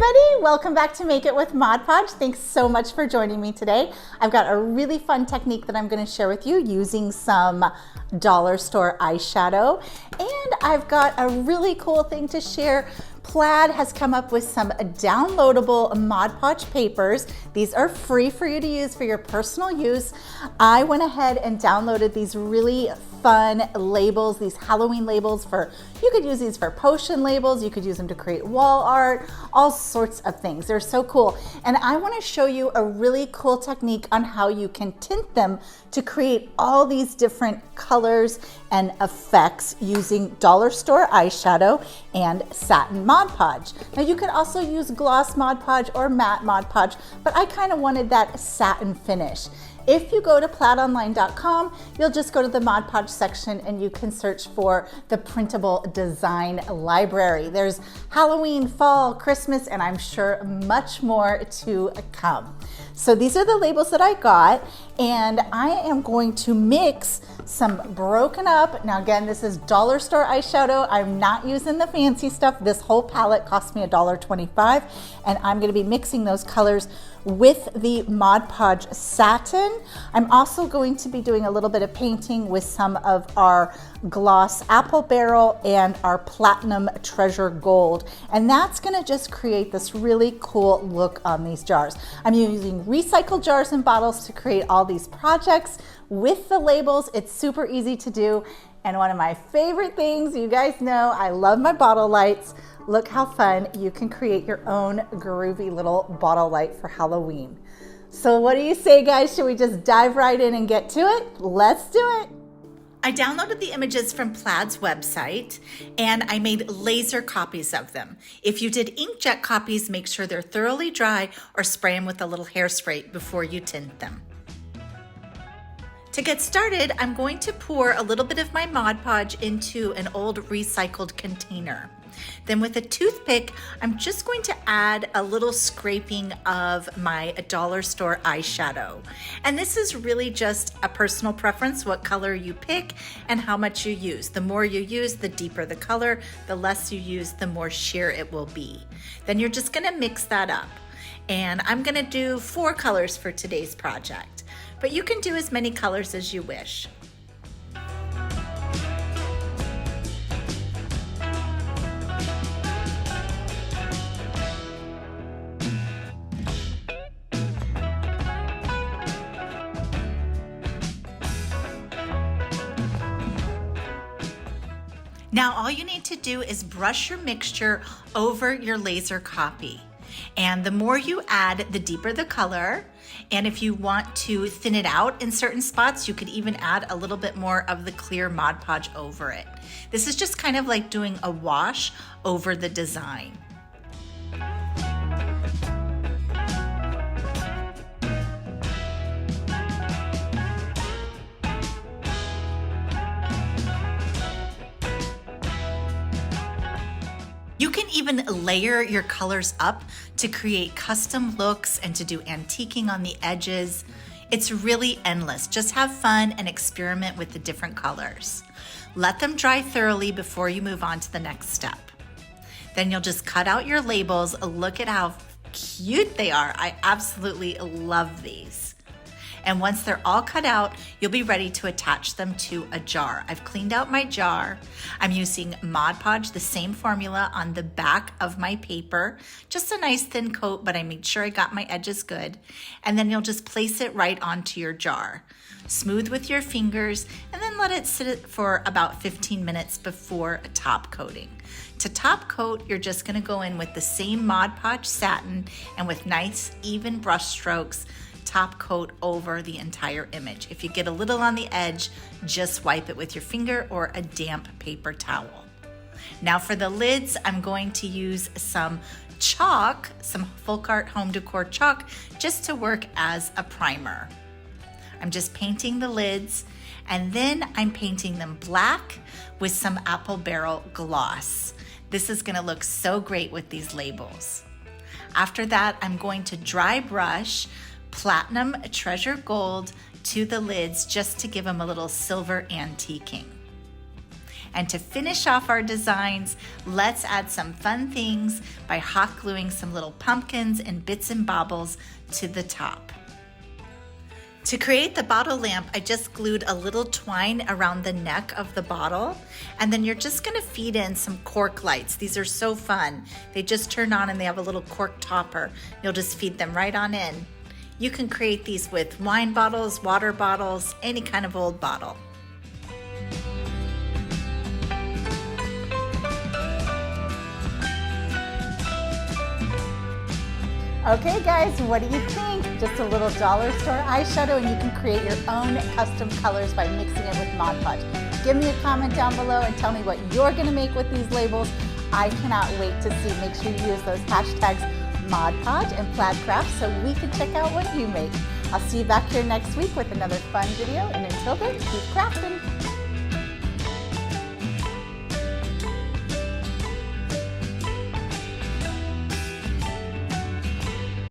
everybody, welcome back to Make It with Mod Podge. Thanks so much for joining me today. I've got a really fun technique that I'm going to share with you using some dollar store eyeshadow, and I've got a really cool thing to share. Plaid has come up with some downloadable Mod Podge papers. These are free for you to use for your personal use. I went ahead and downloaded these really fun labels, these Halloween labels you could use these for potion labels, you could use them to create wall art, all sorts of things. They're so cool. And I want to show you a really cool technique on how you can tint them to create all these different colors and effects using dollar store eyeshadow and satin Mod Podge. Now you could also use gloss Mod Podge or matte Mod Podge, but I kind of wanted that satin finish. If you go to plaidonline.com, you'll just go to the Mod Podge section and you can search for the printable design library. There's Halloween, fall, Christmas, and I'm sure much more to come. So these are the labels that I got, and I am going to mix some broken up. Now again, this is dollar store eyeshadow. I'm not using the fancy stuff. This whole palette cost me $1.25, and I'm gonna be mixing those colors with the Mod Podge satin. I'm also going to be doing a little bit of painting with some of our gloss apple barrel and our platinum treasure gold, and that's going to just create this really cool look on these jars. I'm using recycled jars and bottles to create all these projects with the labels. It's super easy to do, and one of my favorite things, you guys know I love my bottle lights. Look how fun you can create your own groovy little bottle light for Halloween. So what do you say, guys? Should we just dive right in and get to it? Let's do it. I downloaded the images from Plaid's website and I made laser copies of them. If you did inkjet copies, make sure they're thoroughly dry or spray them with a little hairspray before you tint them. To get started, I'm going to pour a little bit of my Mod Podge into an old recycled container. Then with a toothpick, I'm just going to add a little scraping of my dollar store eyeshadow. And this is really just a personal preference, what color you pick and how much you use. The more you use, the deeper the color. The less you use, the more sheer it will be. Then you're just gonna mix that up. And I'm gonna do 4 colors for today's project, but you can do as many colors as you wish. Now all you need to do is brush your mixture over your laser copy. And the more you add, the deeper the color. And if you want to thin it out in certain spots, you could even add a little bit more of the clear Mod Podge over it. This is just kind of like doing a wash over the design. You can even layer your colors up to create custom looks and to do antiquing on the edges. It's really endless. Just have fun and experiment with the different colors. Let them dry thoroughly before you move on to the next step. Then you'll just cut out your labels. Look at how cute they are. I absolutely love these. And once they're all cut out, you'll be ready to attach them to a jar. I've cleaned out my jar. I'm using Mod Podge, the same formula on the back of my paper. Just a nice thin coat, but I made sure I got my edges good. And then you'll just place it right onto your jar. Smooth with your fingers, and then let it sit for about 15 minutes before a top coating. To top coat, you're just gonna go in with the same Mod Podge satin and with nice even brush strokes, top coat over the entire image. If you get a little on the edge, just wipe it with your finger or a damp paper towel. Now for the lids, I'm going to use some chalk, some folk art home decor chalk, just to work as a primer. I'm just painting the lids, and then I'm painting them black with some apple barrel gloss. This is gonna look so great with these labels. After that, I'm going to dry brush platinum treasure gold to the lids just to give them a little silver antiquing. And to finish off our designs, let's add some fun things by hot gluing some little pumpkins and bits and bobbles to the top. To create the bottle lamp, I just glued a little twine around the neck of the bottle, and then you're just gonna feed in some cork lights. These are so fun. They just turn on and they have a little cork topper. You'll just feed them right on in. You can create these with wine bottles, water bottles, any kind of old bottle. Okay guys, what do you think? Just a little dollar store eyeshadow, and you can create your own custom colors by mixing it with Mod Podge. Give me a comment down below and tell me what you're gonna make with these labels. I cannot wait to see. Make sure you use those hashtags Mod Podge and Plaid Craft so we can check out what you make. I'll see you back here next week with another fun video, and until then, keep crafting.